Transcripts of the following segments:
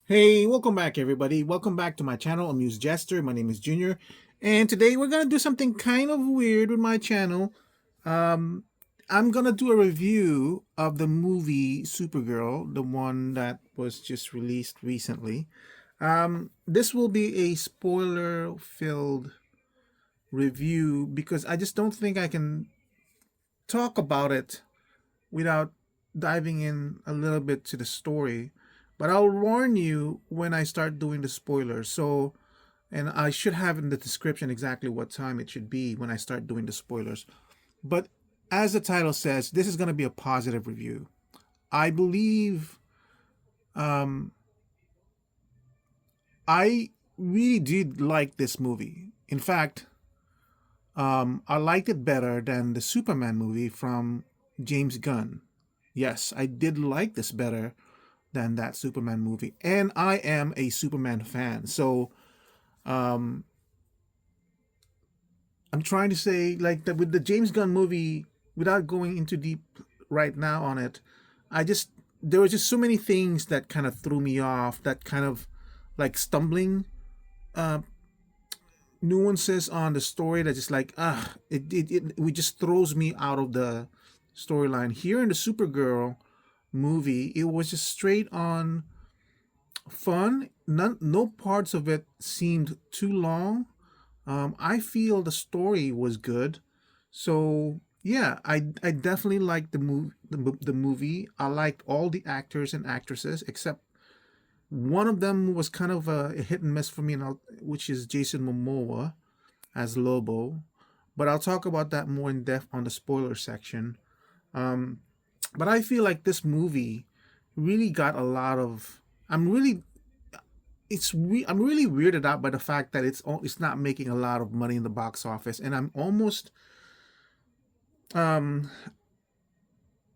Hey, welcome back everybody. Welcome back to my channel, AmusedJester. My name is Junior, and today we're gonna do something kind of weird with my channel. Um, I'm gonna do a review of the movie Supergirl, the one that was just released recently. This will be a spoiler-filled review because I just don't think I can talk about it without diving in a little bit to the story. But I'll warn you when I start doing the spoilers. So, and I should have in the description exactly what time it should be when I start doing the spoilers. But as the title says, this is going to be a positive review. I believe um, I really did like this movie. In fact, I liked it better than the Superman movie from James Gunn. Yes, I did like this better than that Superman movie. And I am a Superman fan. So um, I'm trying to say, like, that with the James Gunn movie, without going into deep right now on it, I just, there were just so many things that kind of threw me off, that kind of like stumbling uh, nuances on the story that just like, it just throws me out of the storyline. Here in the Supergirl movie, it was just straight on fun. No parts of it seemed too long. I feel the story was good. So yeah, I definitely liked the movie. I liked all the actors and actresses except one of them was kind of a hit and miss for me, which is Jason Momoa as Lobo. But I'll talk about that more in depth on the spoiler section. Um, but I feel like this movie really got a lot of. I'm really I'm really weirded out by the fact that it's not making a lot of money in the box office, and um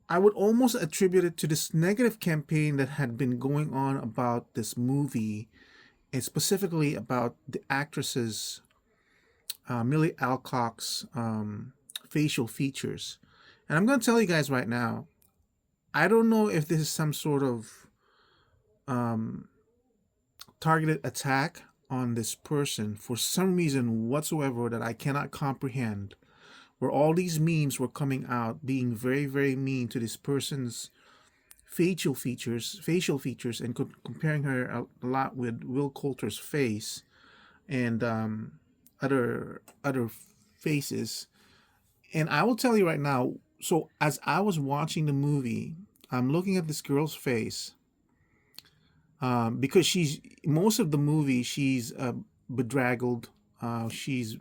I would almost attribute it to this negative campaign that had been going on about this movie, and specifically about the actress's Millie Alcock's facial features. And I'm going to tell you guys right now, I don't know if this is some sort of um, targeted attack on this person for some reason whatsoever that I cannot comprehend, where all these memes were coming out being very, very mean to this person's facial features, and comparing her a lot with Will Coulter's face and other faces. And I will tell you right now, so as I was watching the movie, I'm looking at this girl's face, because she's most of the movie she's bedraggled. She's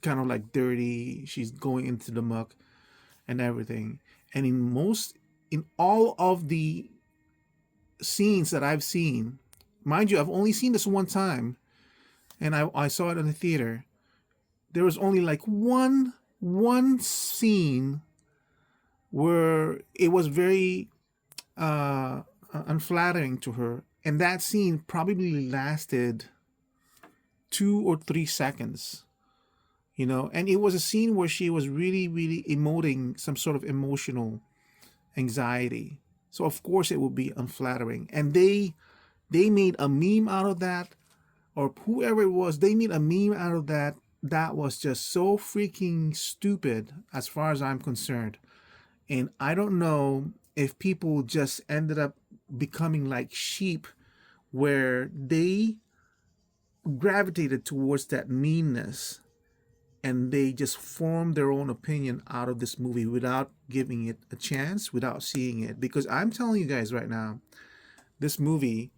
kind of like dirty. She's going into the muck and everything. And in all of the scenes that I've seen, mind you, I've only seen this one time, and I saw it in the theater. There was only like one scene where it was very unflattering to her, and that scene probably lasted 2 or 3 seconds, and it was a scene where she was really, really emoting some sort of emotional anxiety. So of course it would be unflattering, and they made a meme out of that, or whoever it was, they made a meme out of that. That was just so freaking stupid as far as I'm concerned. And I don't know if people just ended up becoming like sheep, where they gravitated towards that meanness, and they just formed their own opinion out of this movie without giving it a chance, without seeing it. Because I'm telling you guys right now, this movie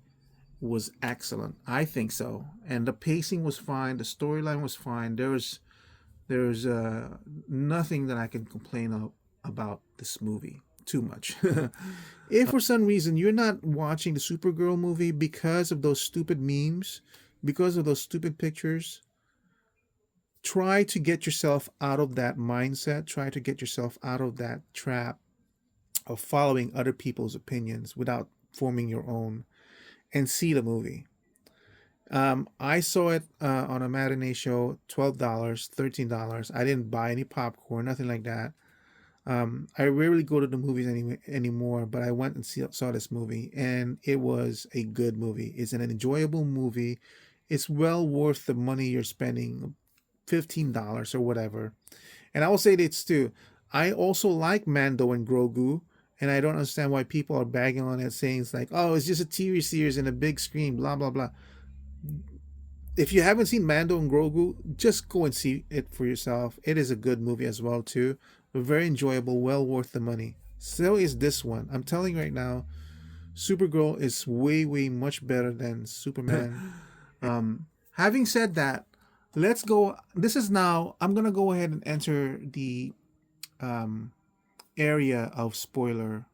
was excellent. I think so. And the pacing was fine, the storyline was fine. There's nothing that I can complain of about this movie too much. If for some reason you're not watching the Supergirl movie because of those stupid memes, because of those stupid pictures, try to get yourself out of that mindset. Try to get yourself out of that trap of following other people's opinions without forming your own, and see the movie. I saw it on a matinee show, $12, $13. I didn't buy any popcorn, nothing like that. I rarely go to the movies anymore, but I went and saw this movie, and it was a good movie. It's an enjoyable movie. It's well worth the money you're spending, $15 or whatever. And I will say this too. I also like Mando and Grogu, and I don't understand why people are bagging on it, saying it's like, oh, it's just a TV series and a big screen, blah blah blah. If you haven't seen Mando and Grogu, just go and see it for yourself. It is a good movie as well too, very enjoyable, well worth the money. So is this one. I'm telling you right now, Supergirl is way way much better than Superman. Having said that, let's go. This is now. I'm gonna go ahead and enter the um, area of spoiler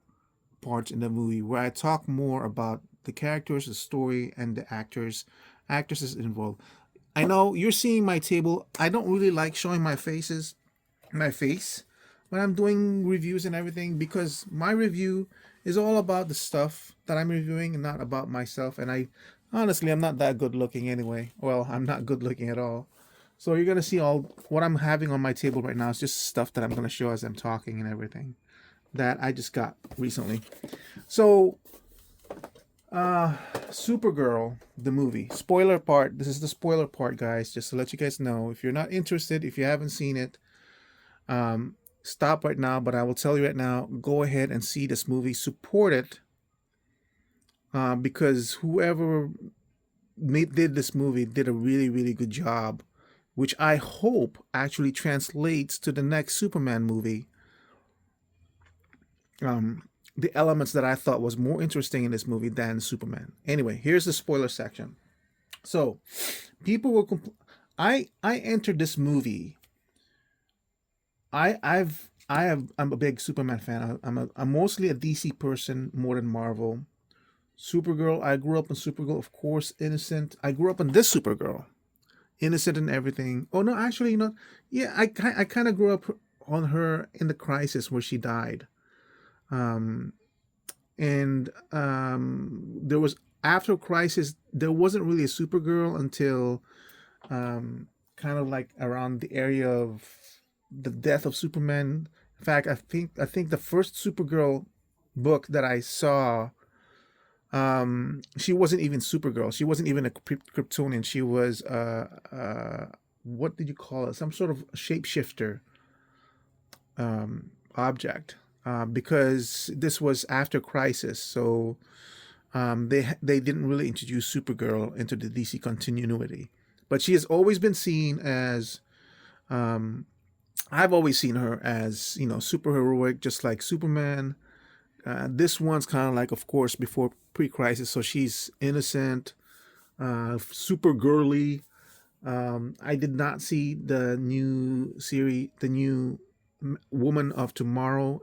parts in the movie where I talk more about the characters, the story, and the actresses involved. I know you're seeing my table. I don't really like showing my face when I'm doing reviews and everything, because my review is all about the stuff that I'm reviewing and not about myself. And I honestly, I'm not that good looking anyway. Well, I'm not good looking at all. So you're gonna see all what I'm having on my table right now is just stuff that I'm gonna show as I'm talking and everything that I just got recently. So, Supergirl, the movie. Spoiler part. This is the spoiler part, guys. Just to let you guys know, if you're not interested, if you haven't seen it, stop right now. But I will tell you right now, go ahead and see this movie. Support it, because whoever did this movie did a really, really good job, which I hope actually translates to the next Superman movie. The elements that I thought was more interesting in this movie than Superman. Anyway, here's the spoiler section. So, people will I entered this movie. I'm a big Superman fan. I'm mostly a DC person more than Marvel. Supergirl, I grew up on Supergirl, of course, innocent. I grew up on this Supergirl, innocent and everything. Oh no, actually, yeah, I kind of grew up on her in the crisis where she died. And there was, after crisis, there wasn't really a Supergirl until kind of like around the area of the death of Superman. In fact, I think the first Supergirl book that I saw, she wasn't even Supergirl. She wasn't even a Kryptonian. She was what did you call it? Some sort of shapeshifter object. Because this was after Crisis, so they didn't really introduce Supergirl into the DC continuity. But she has always been seen as, I've always seen her as, super heroic, just like Superman. This one's kind of like, of course, before pre-Crisis, so she's innocent, super girly. I did not see the new series, the new Woman of Tomorrow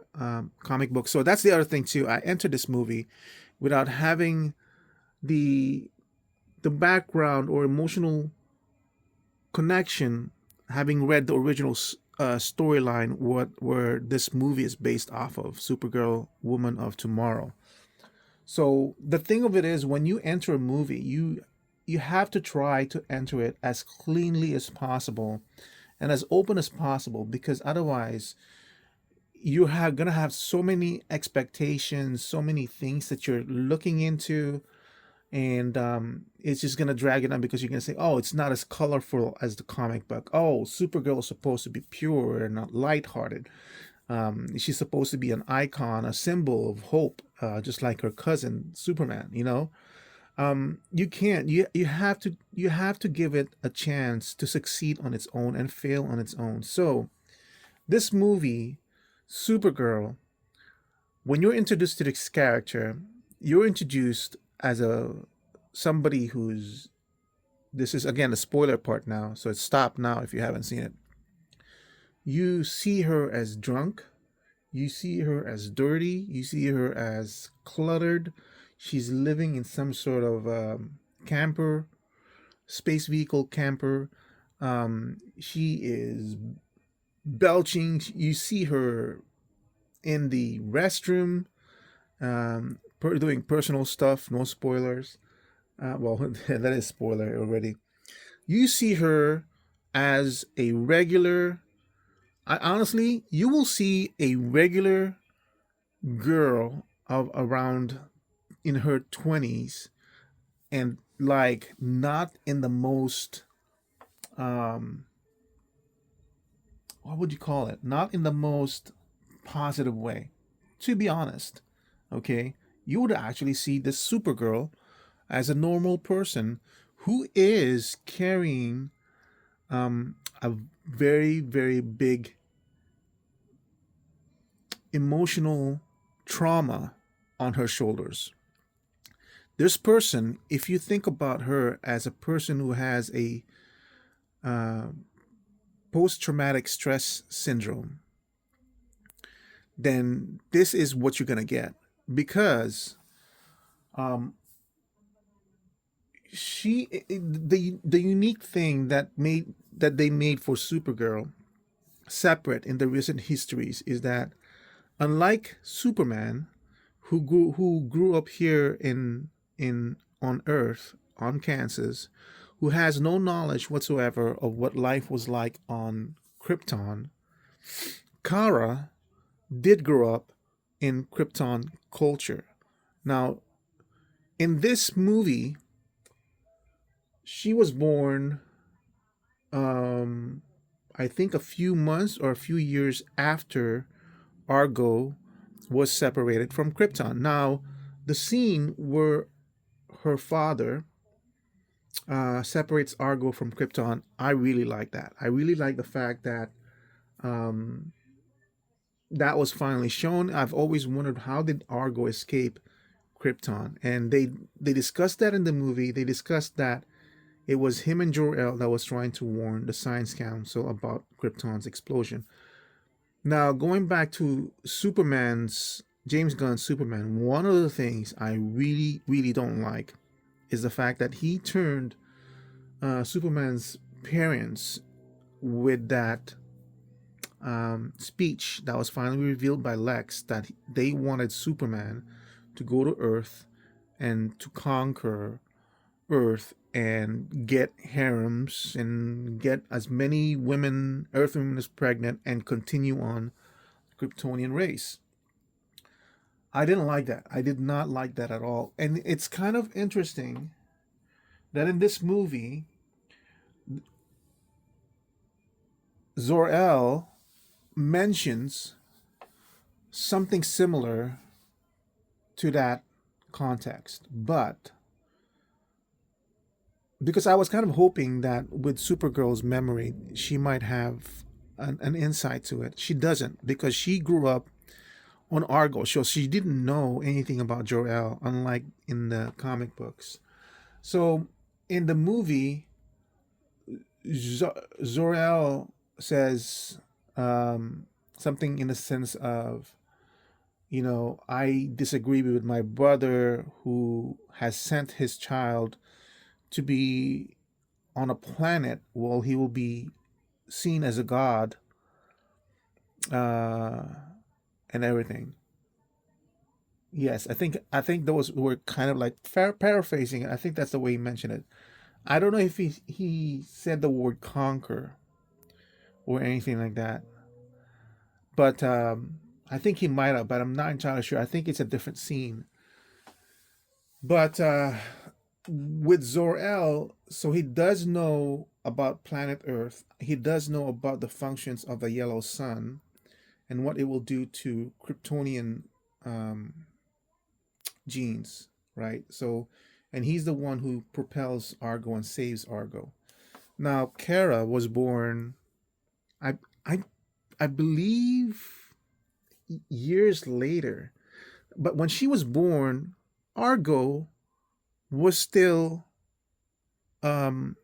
comic book. So that's the other thing too. I entered this movie without having the background or emotional connection, having read the original storyline, where this movie is based off of, Supergirl, Woman of Tomorrow. So the thing of it is, when you enter a movie, you have to try to enter it as cleanly as possible and as open as possible, because otherwise you're gonna have so many expectations, so many things that you're looking into, and it's just gonna drag it on, because you're gonna say, oh, it's not as colorful as the comic book. Oh, Supergirl is supposed to be pure and not lighthearted. She's supposed to be an icon, a symbol of hope, just like her cousin Superman. You can't. You have to give it a chance to succeed on its own and fail on its own. So this movie, Supergirl, when you're introduced to this character, you're introduced as somebody who's, this is again the spoiler part now, so stop now if you haven't seen it. You see her as drunk, you see her as dirty, you see her as cluttered. She's living in some sort of camper, space vehicle camper. She is belching. You see her in the restroom, doing personal stuff. No spoilers. Well, that is spoiler already. You see her as a regular Honestly, you will see a regular girl of around in her 20s, and like not in the most um what would you call it, not in the most positive way, to be honest. Okay, you would actually see this Supergirl as a normal person who is carrying a very, very big emotional trauma on her shoulders. This person, if you think about her as a person who has a uh, post traumatic stress syndrome, then this is what you're going to get. Because um, the unique thing that they made for Supergirl separate in the recent histories is that, unlike Superman, who grew up here in on Earth, on Kansas, who has no knowledge whatsoever of what life was like on Krypton, Kara did grow up in Krypton culture. Now, in this movie, she was born, um, I think, a few months or a few years after Argo was separated from Krypton. Now, the scene where her father separates Argo from Krypton, I really like that. I really like the fact that um, that was finally shown. I've always wondered, how did Argo escape Krypton, and they discussed that in the movie. They discussed that it was him and Jor-El that was trying to warn the Science Council about Krypton's explosion. Now, going back to Superman's James Gunn's Superman, one of the things I really, really don't like is the fact that he turned Superman's parents with that speech that was finally revealed by Lex, that they wanted Superman to go to Earth and to conquer Earth and get harems and get as many women, Earth women, as pregnant and continue on the Kryptonian race. I didn't like that. I did not like that at all. And it's kind of interesting that in this movie, Zor-El mentions something similar to that context. But because I was kind of hoping that with Supergirl's memory, she might have an insight to it. She doesn't, because she grew up on Argo, so she didn't know anything about Jor-El, unlike in the comic books. So in the movie, Zor-El says something in the sense of, I disagree with my brother who has sent his child to be on a planet while he will be seen as a god, uh, and everything. Yes, I think those were kind of like paraphrasing. I think that's the way he mentioned it. I don't know if he said the word conquer or anything like that, but I think he might have. But I'm not entirely sure. I think it's a different scene. But with Zor-El, so he does know about planet Earth. He does know about the functions of the yellow sun and what it will do to Kryptonian um, genes, right? So, and he's the one who propels Argo and saves Argo. Now, Kara was born, I, I, I believe, years later. But when she was born, Argo was still um,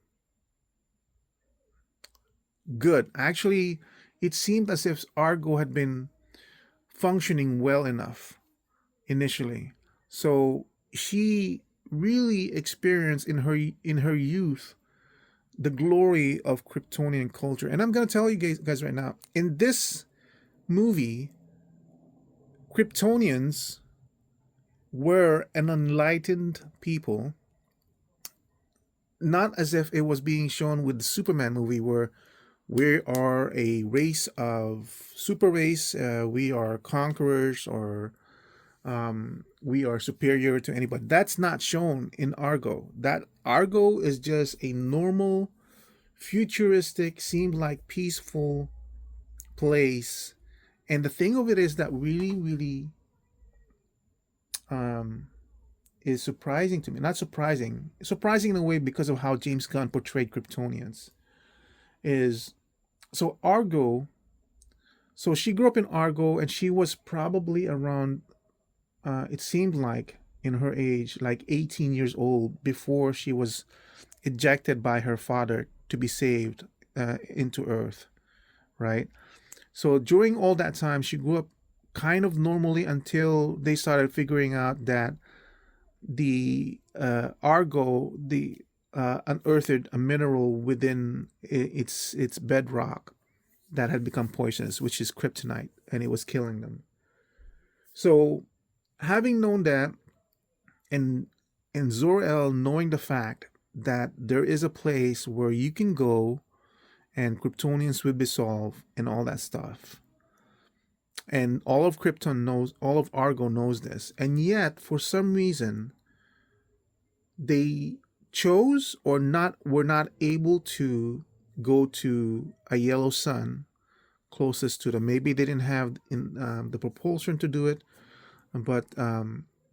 good. Actually, it seemed as if Argo had been functioning well enough initially. So she really experienced in her youth the glory of Kryptonian culture. And I'm gonna tell you guys right now, in this movie, Kryptonians were an enlightened people, not as if it was being shown with the Superman movie, where We are a race of super race. We are conquerors, or we are superior to anybody. That's not shown in Argo. That Argo is just a normal, futuristic, seemed like peaceful place. And the thing of it is that really, really um, is surprising to me. Not surprising, surprising in a way because of how James Gunn portrayed Kryptonians. Is so Argo. So she grew up in Argo, and she was probably around. It seemed like in her age, like 18 years old, before she was ejected by her father to be saved into Earth. Right. So during all that time, she grew up kind of normally until they started figuring out that the Argo, the unearthed a mineral within its bedrock that had become poisonous, which is kryptonite, and it was killing them. So, having known that, and Zor-El knowing the fact that there is a place where you can go and Kryptonians will be solved and all that stuff. And all of Krypton knows, all of Argo knows this. And yet, for some reason, they chose or not were not able to go to a yellow sun closest to them. Maybe they didn't have the propulsion to do it, but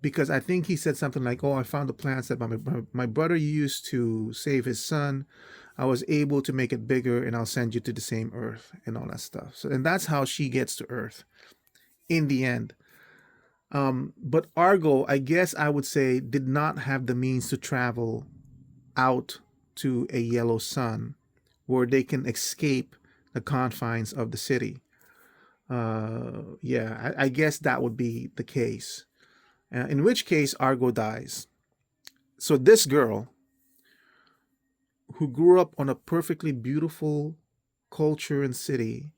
because I think he said something like, "Oh, I found the plants that my brother used to save his son. I was able to make it bigger, and I'll send you to the same Earth and all that stuff." So, and that's how she gets to Earth in the end. But Argo, I guess I would say, did not have the means to travel out to a yellow sun where they can escape the confines of the city. Yeah, I guess that would be the case. In which case, Argo dies. So this girl, who grew up on a perfectly beautiful culture and city,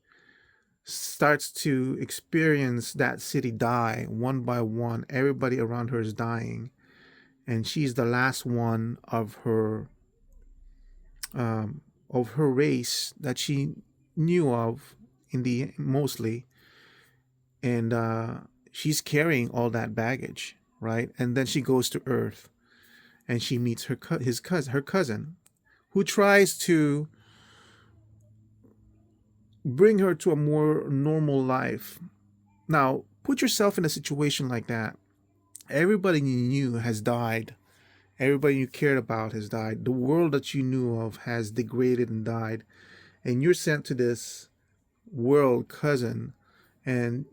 starts to experience that city die one by one. Everybody around her is dying, and she's the last one of her race that she knew of in the mostly, and she's carrying all that baggage, right? And then she goes to Earth, and she meets her cousin, who tries to bring her to a more normal life. Now, put yourself in a situation like that. Everybody you knew has died. Everybody you cared about has died. The world that you knew of has degraded and died. And you're sent to this world cousin, and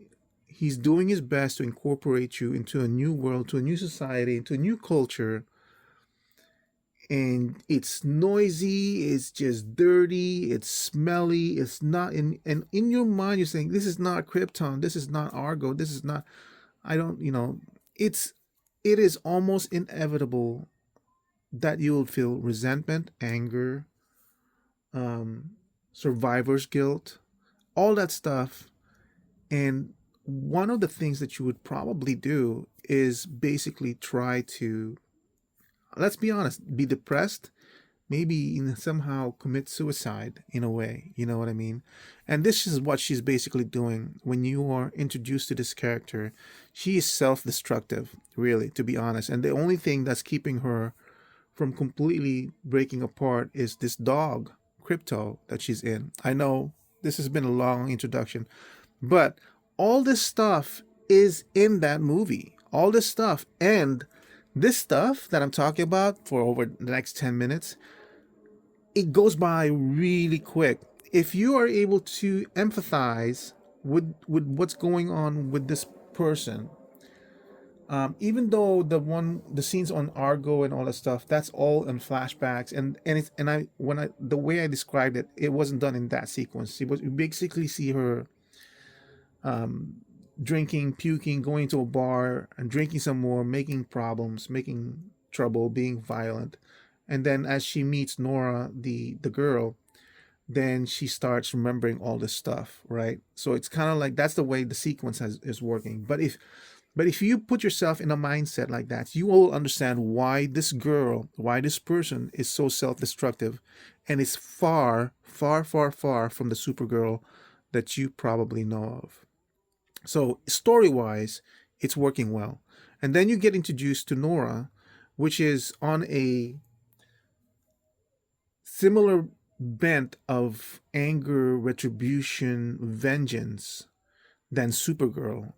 he's doing his best to incorporate you into a new world, to a new society, into a new culture. And it's noisy, it's just dirty, it's smelly, it's not in, and in your mind you're saying, this is not Krypton, this is not Argo, this is not, I don't, it's, it is almost inevitable that you'll feel resentment, anger, um, survivor's guilt, all that stuff. And one of the things that you would probably do is basically try to, let's be honest, be depressed, maybe somehow commit suicide in a way. You know what I mean? And this is what she's basically doing when you are introduced to this character. She is self destructive, really, to be honest. And the only thing that's keeping her from completely breaking apart is this dog, Crypto, that she's in. I know this has been a long introduction, but all this stuff is in that movie. All this stuff. And this stuff that I'm talking about for over the next 10 minutes, it goes by really quick. If you are able to empathize with what's going on with this person, even though the scenes on Argo and all that stuff, that's all in flashbacks, and it's, and I when I the way I described it, it wasn't done in that sequence. It was, you basically see her drinking, puking, going to a bar and drinking some more, making problems, making trouble, being violent. And then as she meets Nora, the girl, then she starts remembering all this stuff, right? So it's kind of like that's the way the sequence is working. But But if you put yourself in a mindset like that, you will understand why this girl, why this person is so self-destructive and is far, far, far, far from the Supergirl that you probably know of. So, story-wise, it's working well. And then you get introduced to Nora, which is on a similar bent of anger, retribution, vengeance than Supergirl,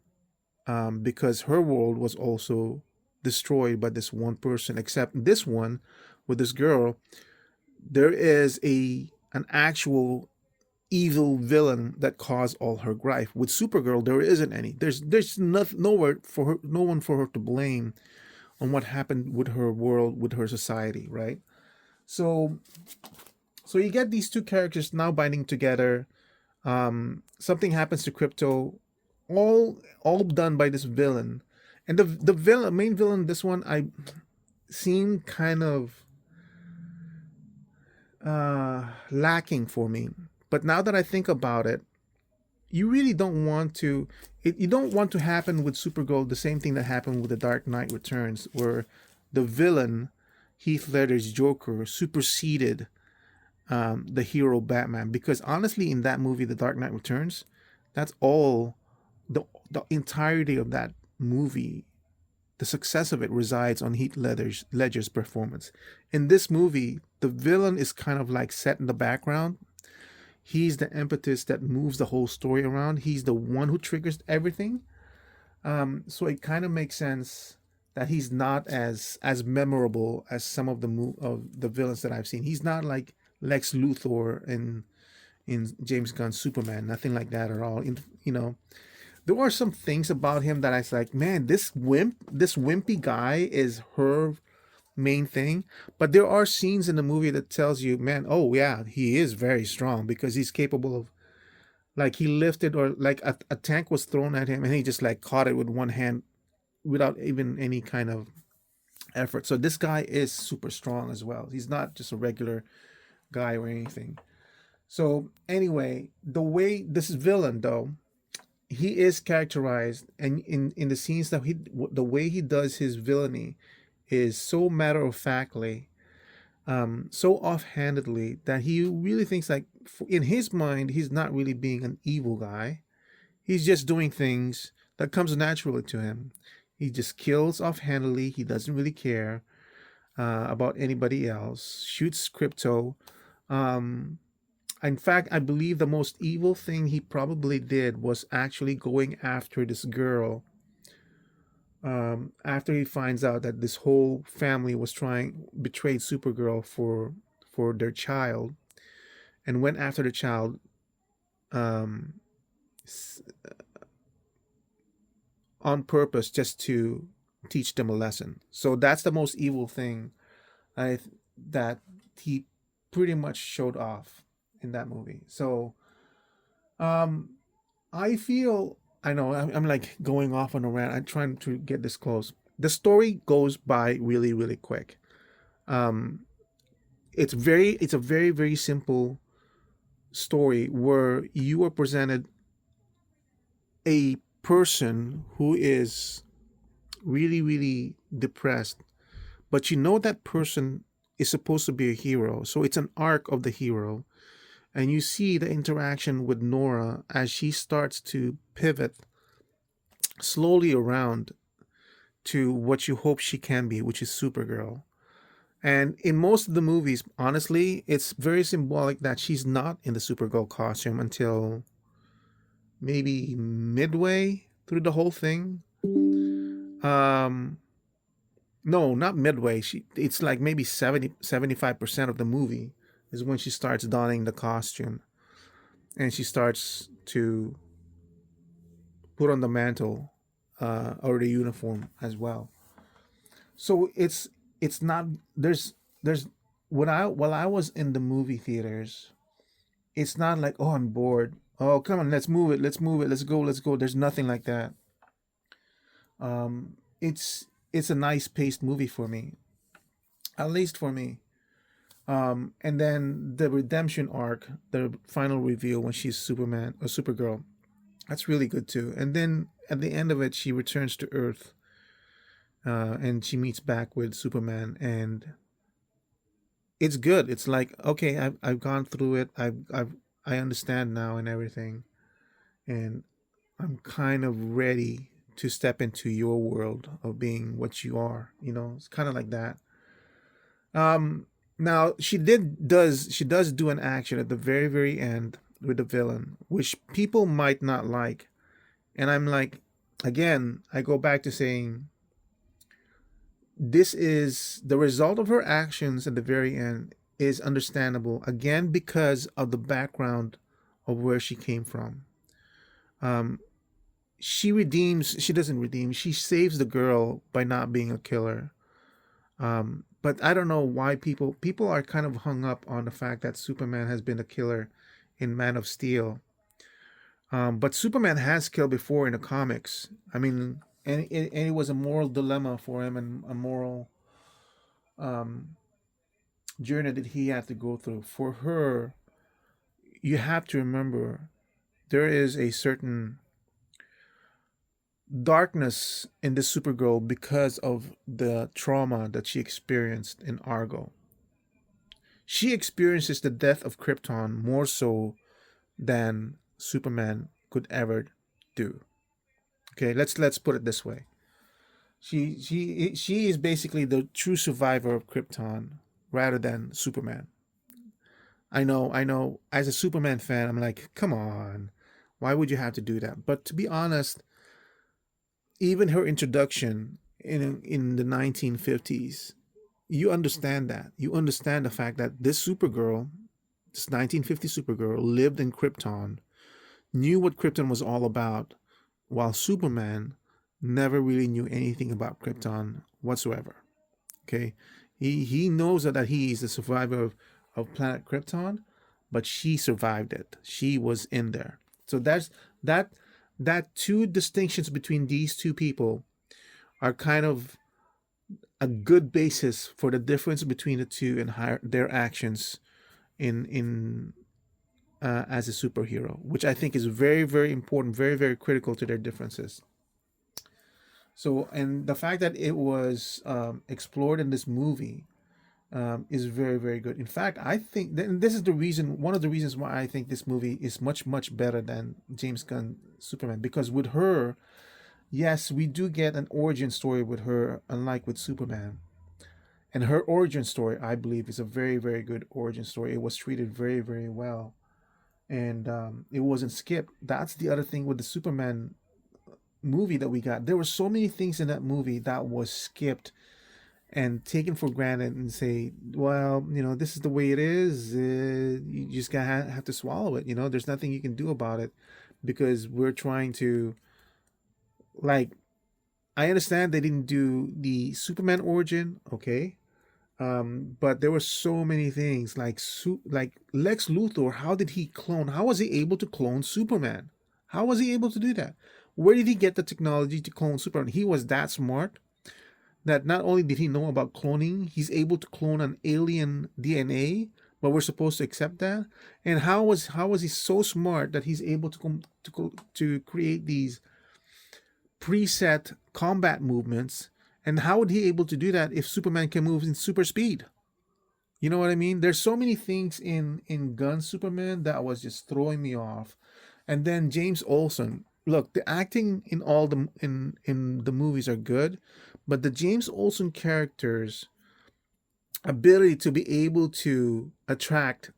because her world was also destroyed by this one person. Except this one, with this girl, there is an actual evil villain that caused all her grief. With Supergirl, there isn't any. There's nowhere for her, no one for her to blame on what happened with her world, with her society, right? So so you get these two characters now binding together. Something happens to Crypto, all done by this villain, and the villain, main villain, this one I seemed kind of lacking for me. But now that I think about it, you really don't want to. You don't want to happen with Supergirl the same thing that happened with The Dark Knight Returns, where the villain, Heath Ledger's Joker, superseded the hero Batman. Because honestly, in that movie, The Dark Knight Returns, that's all the entirety of that movie. The success of it resides on Ledger's performance. In this movie, the villain is kind of like set in the background. He's the impetus that moves the whole story around. He's the one who triggers everything. So it kind of makes sense that he's not as memorable as some of the villains that I've seen. He's not like Lex Luthor in James Gunn's Superman. Nothing like that at all. There are some things about him that I was like, man, this wimpy guy is her main thing. But there are scenes in the movie that tells you, man, oh yeah, he is very strong because he's capable of, like, he lifted, or like a tank was thrown at him and he just like caught it with one hand without even any kind of effort. So this guy is super strong as well. He's not just a regular guy or anything. So anyway, the way this villain though, he is characterized, and in the scenes that the way he does his villainy is so matter of factly, so offhandedly, that he really thinks like, in his mind, he's not really being an evil guy. He's just doing things that comes naturally to him. He just kills offhandedly. He doesn't really care about anybody else. Shoots Crypto. Um, in fact, I believe the most evil thing he probably did was actually going after this girl. After he finds out that this whole family was betrayed Supergirl for their child, and went after the child, um, on purpose, just to teach them a lesson. So that's the most evil thing that he pretty much showed off in that movie. So um, I feel, I know I'm like going off on a rant. I'm trying to get this close. The story goes by really, really quick. Um, it's a very, very simple story where you are presented a person who is really, really depressed, but you know that person is supposed to be a hero. So it's an arc of the hero. And you see the interaction with Nora as she starts to pivot slowly around to what you hope she can be, which is Supergirl. And in most of the movies, honestly, it's very symbolic that she's not in the Supergirl costume until maybe midway through the whole thing. Um, no, not midway. It's like maybe 75% of the movie is when she starts donning the costume and she starts to put on the mantle, or the uniform as well. So it's not, there's when I while I was in the movie theaters, it's not like, oh, I'm bored. Oh, come on, let's move it, let's go. There's nothing like that. It's a nice paced movie for me, at least for me. And then the redemption arc, the final reveal when she's Superman or Supergirl, that's really good too. And then at the end of it, she returns to Earth, and she meets back with Superman, and it's good. It's like, okay, I've gone through it. I understand now and everything, and I'm kind of ready to step into your world of being what you are. It's kind of like that. Um, Now she does do an action at the very very end with the villain, which people might not like, and I'm like, again, I go back to saying this is the result of her actions at the very end is understandable again because of the background of where she came from. Um, she doesn't redeem, she saves the girl by not being a killer. But I don't know why people are kind of hung up on the fact that Superman has been a killer in Man of Steel. But Superman has killed before in the comics. I mean, and it was a moral dilemma for him and a moral um, journey that he had to go through. For her, you have to remember there is a certain darkness in the Supergirl because of the trauma that she experienced in Argo. She experiences the death of Krypton more so than Superman could ever do. Okay, let's put it this way. She is basically the true survivor of Krypton rather than Superman. I know. As a Superman fan, I'm like, come on, why would you have to do that? But to be honest, even her introduction in the 1950s, you understand that. You understand the fact that this Supergirl, this 1950 Supergirl, lived in Krypton, knew what Krypton was all about, while Superman never really knew anything about Krypton whatsoever. Okay, he knows that he is the survivor of planet Krypton, but she survived it. She was in there. So that's that that two distinctions between these two people are kind of a good basis for the difference between the two and their actions in as a superhero, which I think is very very important, very very critical to their differences. So, and the fact that it was explored in this movie is very very good. In fact, I think and this is the reason, one of the reasons why I think this movie is much much better than James Gunn Superman, because with her, yes, we do get an origin story with her, unlike with Superman. And her origin story, I believe, is a very very good origin story. It was treated very very well, and it wasn't skipped. That's the other thing with the Superman movie that we got. There were so many things in that movie that was skipped and taken for granted and say, well, this is the way it is. You just gotta have to swallow it. There's nothing you can do about it because we're trying to, like, I understand they didn't do the Superman origin, okay, but there were so many things like Lex Luthor. How did he clone? How was he able to clone Superman? How was he able to do that? Where did he get the technology to clone Superman? He was that smart that not only did he know about cloning, he's able to clone an alien DNA, but we're supposed to accept that. And how was he so smart that he's able to create these preset combat movements? And how would he able to do that if Superman can move in super speed? You know what I mean? There's so many things in Gun Superman that was just throwing me off. And then James Olsen. Look, the acting in all in the movies are good, but the James Olsen character's ability to be able to attract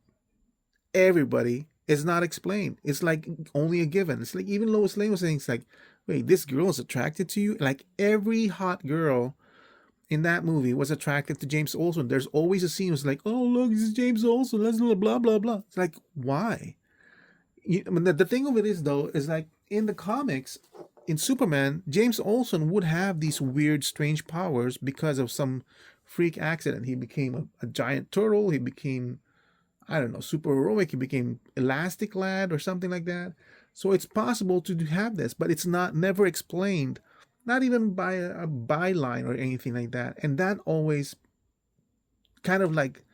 everybody is not explained. It's like only a given. It's like even Lois Lane was saying, it's like, wait, this girl is attracted to you? Like every hot girl in that movie was attracted to James Olsen. There's always a scene was like, oh look, this is James Olsen. Let's blah blah blah. It's like, why? I mean, the thing of it is though, is like in the comics, in Superman, James Olsen would have these weird, strange powers because of some freak accident. He became a giant turtle. He became, I don't know, super heroic. He became Elastic Lad or something like that. So it's possible to have this, but it's not never explained, not even by a byline or anything like that. And that always kind of like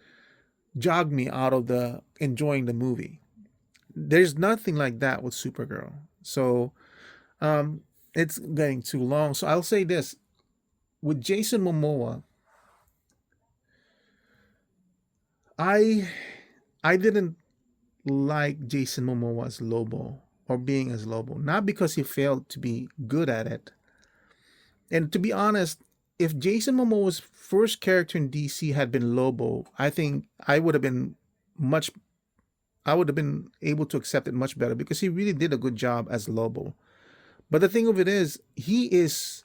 jogged me out of the enjoying the movie. There's nothing like that with Supergirl. So, um, it's getting too long. So I'll say this: with Jason Momoa, I I didn't like Jason Momoa as Lobo or being as Lobo, not because he failed to be good at it. And to be honest, if Jason Momoa's first character in DC had been Lobo, I think much I would have been able to accept it much better because he really did a good job as Lobo. But the thing of it is, his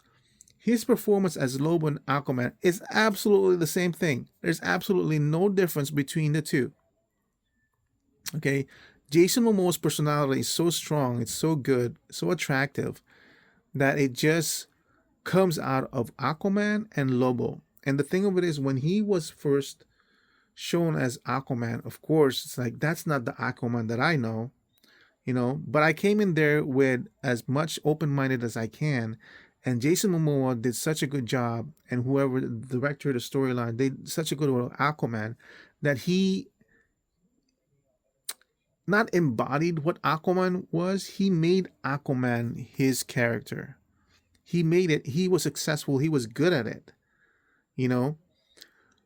performance as Lobo and Aquaman is absolutely the same thing. There's absolutely no difference between the two. Okay, Jason Momoa's personality is so strong, it's so good, so attractive that it just comes out of Aquaman and Lobo. And the thing of it is, when he was first shown as Aquaman, of course, it's like that's not the Aquaman that I know, But I came in there with as much open minded as I can. And Jason Momoa did such a good job, and whoever the director of the storyline did such a good job with Aquaman that he not embodied what Aquaman was, he made Aquaman his character. He made it, he was successful, he was good at it, you know?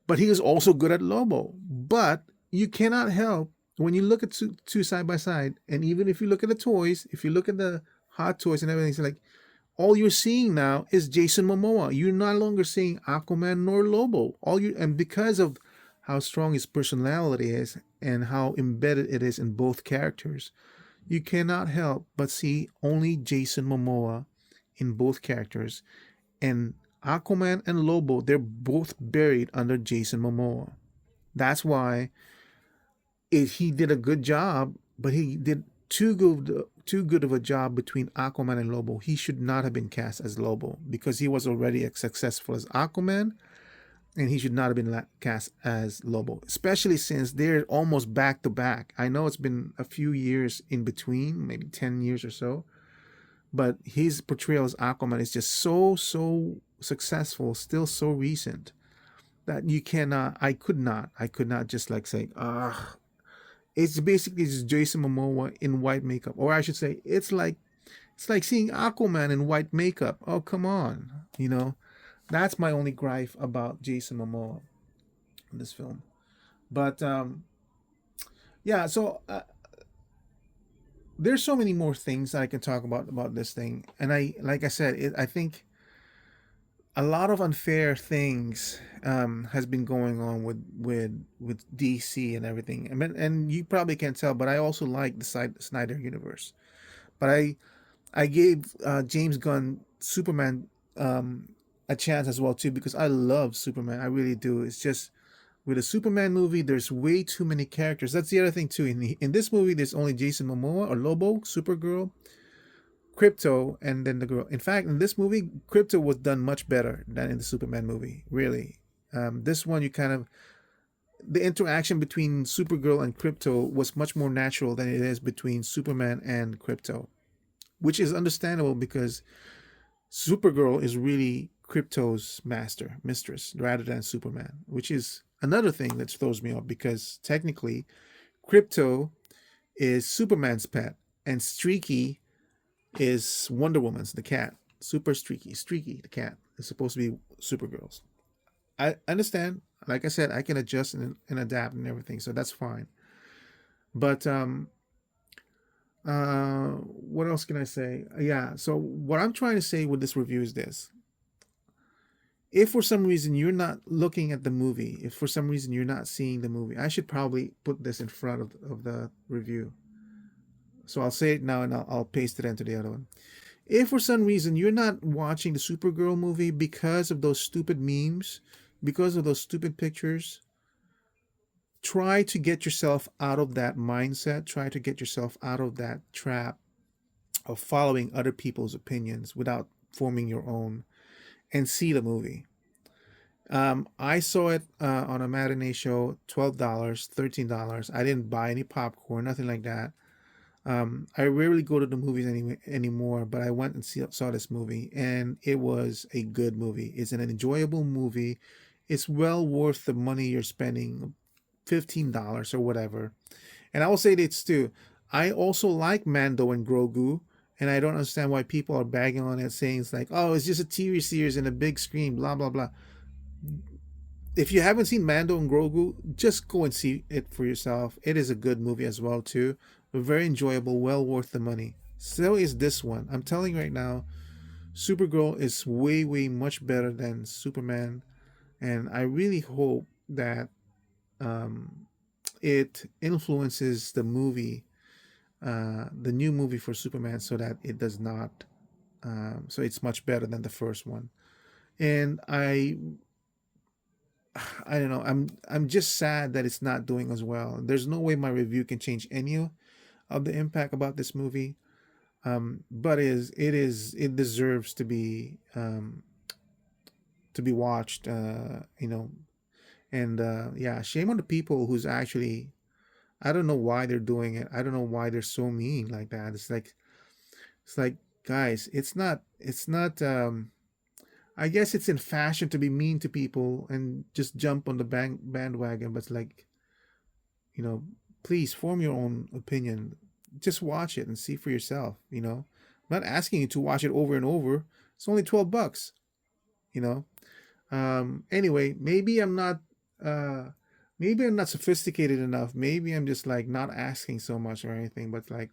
But he is also good at Lobo. But you cannot help when you look at two side by side, and even if you look at the toys, if you look at the hot toys and everything, it's like all you're seeing now is Jason Momoa. You're no longer seeing Aquaman nor Lobo. And because of how strong his personality is and how embedded it is in both characters, you cannot help but see only Jason Momoa in both characters. And Aquaman and Lobo, they're both buried under Jason Momoa. That's why he did a good job, but he did too good of a job between Aquaman and Lobo. He should not have been cast as Lobo because he was already as successful as Aquaman, and he should not have been cast as Lobo, especially since they're almost back to back. I know it's been a few years in between, maybe 10 years or so, but his portrayal as Aquaman is just so successful, still so recent that I could not just like say, it's basically just Jason Momoa in white makeup, or I should say, it's like seeing Aquaman in white makeup. Oh, come on, That's my only gripe about Jason Momoa in this film. But yeah, so there's so many more things that I can talk about this thing, and like I said, I think a lot of unfair things has been going on with DC and everything. And you probably can't tell, but I also like the Snyder universe. But I gave James Gunn Superman a chance as well too because I love Superman. I really do. It's just with a Superman movie, there's way too many characters. That's the other thing too. In this movie, there's only Jason Momoa or Lobo, Supergirl, Crypto, and then the girl. In fact, in this movie, Crypto was done much better than in the Superman movie. Really, this one the interaction between Supergirl and Crypto was much more natural than it is between Superman and Crypto, which is understandable because Supergirl is really Crypto's mistress, rather than Superman, which is another thing that throws me off because technically, Crypto is Superman's pet, and Streaky is Wonder Woman's, the cat. Super Streaky, the cat, is supposed to be Supergirl's. I understand. Like I said, I can adjust and adapt and everything, so that's fine. But what else can I say? Yeah, so what I'm trying to say with this review is this. If for some reason you're not looking at the movie, if for some reason you're not seeing the movie, I should probably put this in front of the review. So I'll say it now and I'll paste it into the other one. If for some reason you're not watching the Supergirl movie because of those stupid memes, because of those stupid pictures, try to get yourself out of that mindset. Try to get yourself out of that trap of following other people's opinions without forming your own, and see the movie. I saw it on a matinee show, $12, $13. I didn't buy any popcorn, nothing like that. I rarely go to the movies anymore, but I went and saw this movie, and it was a good movie. It's an enjoyable movie. It's well worth the money you're spending, $15 or whatever. And I will say this too. I also like Mando and Grogu, And I don't understand why people are bagging on it, saying it's like, oh, it's just a TV series and a big screen, blah blah blah. If you haven't seen Mando and Grogu, just go and see it for yourself. It is a good movie as well too, very enjoyable, well worth the money. So is this one. I'm telling you right now, Supergirl is way way much better than Superman, and I really hope that um, it influences the new movie for Superman, so that it does not, so it's much better than the first one. And I don't know. I'm just sad that it's not doing as well. There's no way my review can change any of the impact about this movie. But it deserves to be watched. And yeah, shame on the people who's actually. I don't know why they're doing it. I don't know why they're so mean like that. It's like guys, it's not. I guess it's in fashion to be mean to people and just jump on the bandwagon, but it's like, you know, please form your own opinion. Just watch it and see for yourself, I'm not asking you to watch it over and over. It's only $12, you know. Anyway, uh maybe I'm not sophisticated enough. Maybe I'm just like not asking so much or anything, but like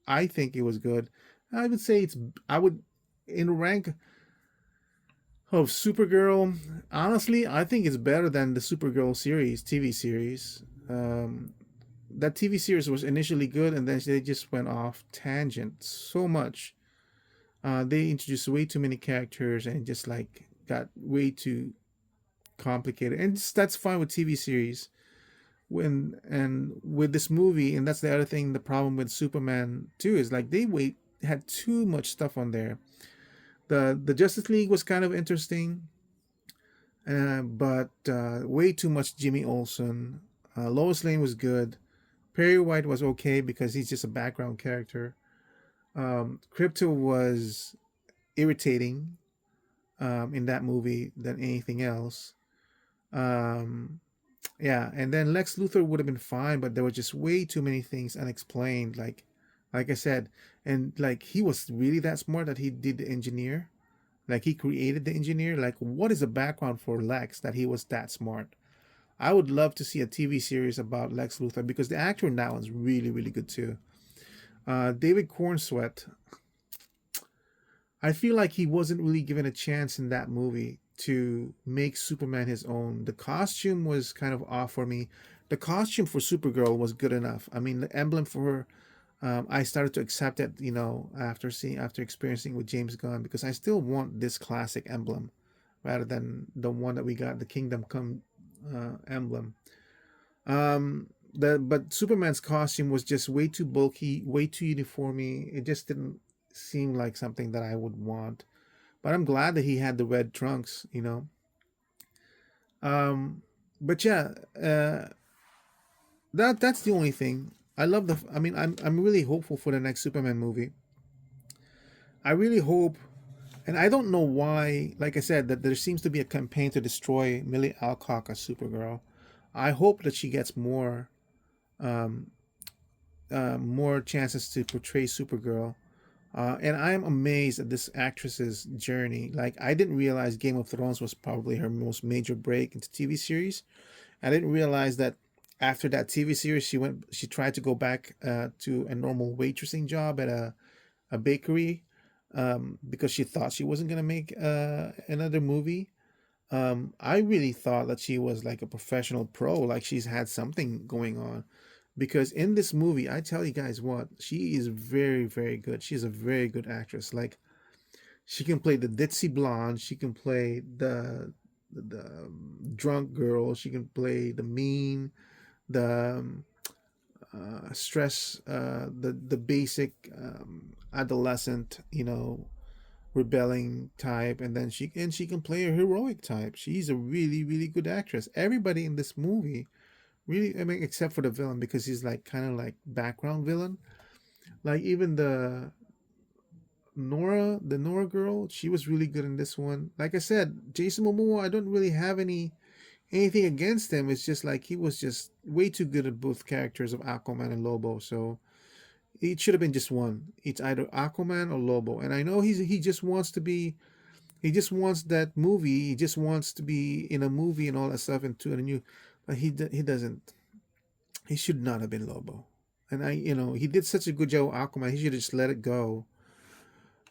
I think it was good. I would say I would in rank of Supergirl, honestly, I think it's better than the Supergirl series, TV series. That TV series was initially good, and then they just went off tangent so much. They introduced way too many characters and just like got way too complicated. And that's fine with TV series. And with this movie, and that's the other thing. The problem with Superman too is like they had too much stuff on there. The Justice League was kind of interesting, but way too much Jimmy Olsen. Lois Lane was good. Perry White was okay because he's just a background character. Crypto was irritating in that movie than anything else. Um, yeah, and then Lex Luthor would have been fine, but there were just way too many things unexplained. Like I said, and like he was really that smart that he did the engineer. Like he created the engineer. Like what is the background for Lex that he was that smart? I would love to see a TV series about Lex Luthor because the actor in that one's really really good too. David Cornsweet, I feel like he wasn't really given a chance in that movie to make Superman his own. The costume was kind of off for me. The costume for Supergirl was good enough. I mean, the emblem for her, I started to accept it, after experiencing with James Gunn because I still want this classic emblem rather than the one that we got, the Kingdom Come emblem. But Superman's costume was just way too bulky, way too uniformy. It just didn't seem like something that I would want. But I'm glad that he had the red trunks. Um, but yeah, that's the only thing. I love the. I mean, I'm really hopeful for the next Superman movie. I really hope, and I don't know why. Like I said, that there seems to be a campaign to destroy Millie Alcock as Supergirl. I hope that she gets um, more chances to portray Supergirl. And I am amazed at this actress's journey. Like, I didn't realize Game of Thrones was probably her most major break into TV series. I didn't realize that after that TV series, she tried to go back to a normal waitressing job at a bakery because she thought she wasn't gonna make another movie. I really thought that she was like a professional pro, like she's had something going on. Because in this movie, I tell you guys what, she is very, very good. She's a very good actress. Like she can play the ditzy blonde, she can play the drunk girl, she can play the mean, the stress, the basic adolescent, rebelling type, and then she can play a heroic type. She's a really really good actress. Everybody in this movie really, I mean, except for the villain because he's like kind of like background villain. Like even the Nora girl, she was really good in this one. Like I said, Jason Momoa, I don't really have anything against him. It's just like he was just way too good at both characters of Aquaman and Lobo. So It should have been just one. It's either Aquaman or Lobo. And I know he just wants to be, he just wants that movie. He just wants to be in a movie and all that stuff and to a new, but he doesn't. He should not have been Lobo. And he did such a good job with Aquaman. He should have just let it go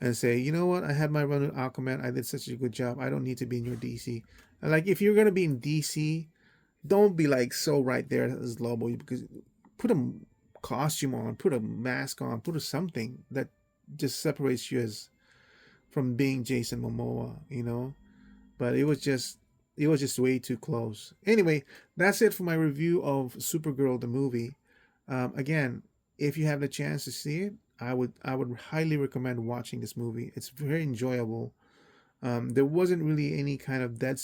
and say, you know what, I had my run with Aquaman. I did such a good job. I don't need to be in your DC. And like, if you're gonna be in DC, don't be like so right there as Lobo, because put a costume on, put a mask on, put a something that just separates you as from being Jason Momoa. But it was just way too close. Anyway, that's it for my review of Supergirl the movie. Again, if you have the chance to see it, I would highly recommend watching this movie. It's very enjoyable. There wasn't really any kind of dead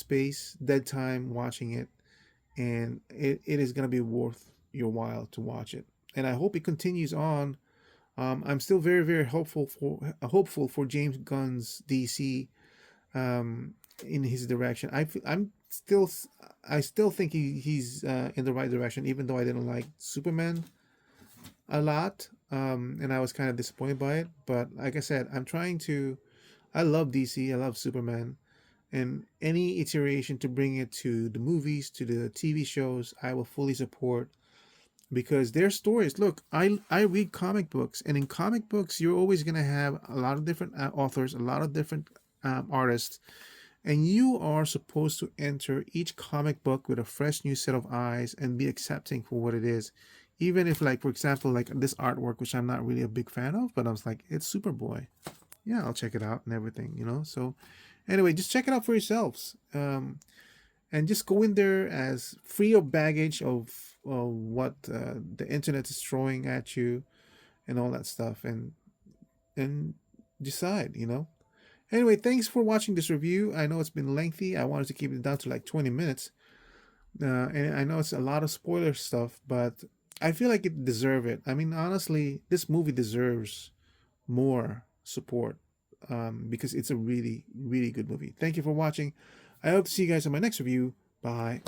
time watching it, and it is going to be worth your while to watch it. And I hope it continues on. I'm still very, very hopeful for James Gunn's DC, in his direction. I still think he's in the right direction, even though I didn't like Superman a lot, and I was kind of disappointed by it. But like I said, I'm trying to. I love DC. I love Superman, and any iteration to bring it to the movies, to the TV shows, I will fully support, because their stories. Look, I read comic books, and in comic books, you're always gonna have a lot of different authors, a lot of different artists, and you are supposed to enter each comic book with a fresh new set of eyes and be accepting for what it is. Even if, like, for example, like this artwork, which I'm not really a big fan of, but I was like, it's Superboy. Yeah, I'll check it out and everything. So, anyway, just check it out for yourselves. And just go in there as free of baggage of what the internet is throwing at you and all that stuff, and decide. Anyway, thanks for watching this review. I know it's been lengthy. I wanted to keep it down to like 20 minutes. And I know it's a lot of spoiler stuff, but I feel like it deserves it. I mean, honestly, this movie deserves more support, because it's a really, really good movie. Thank you for watching. I hope to see you guys in my next review. Bye.